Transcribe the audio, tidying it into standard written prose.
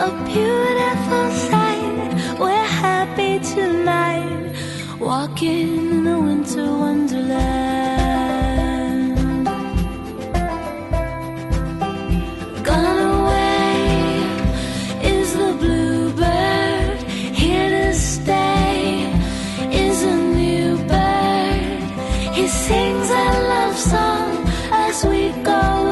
a beautiful sight. We're happy tonight, walking in a winter wonderland. Gone away is the bluebird, here to stay is a new bird. He sings a love song as we go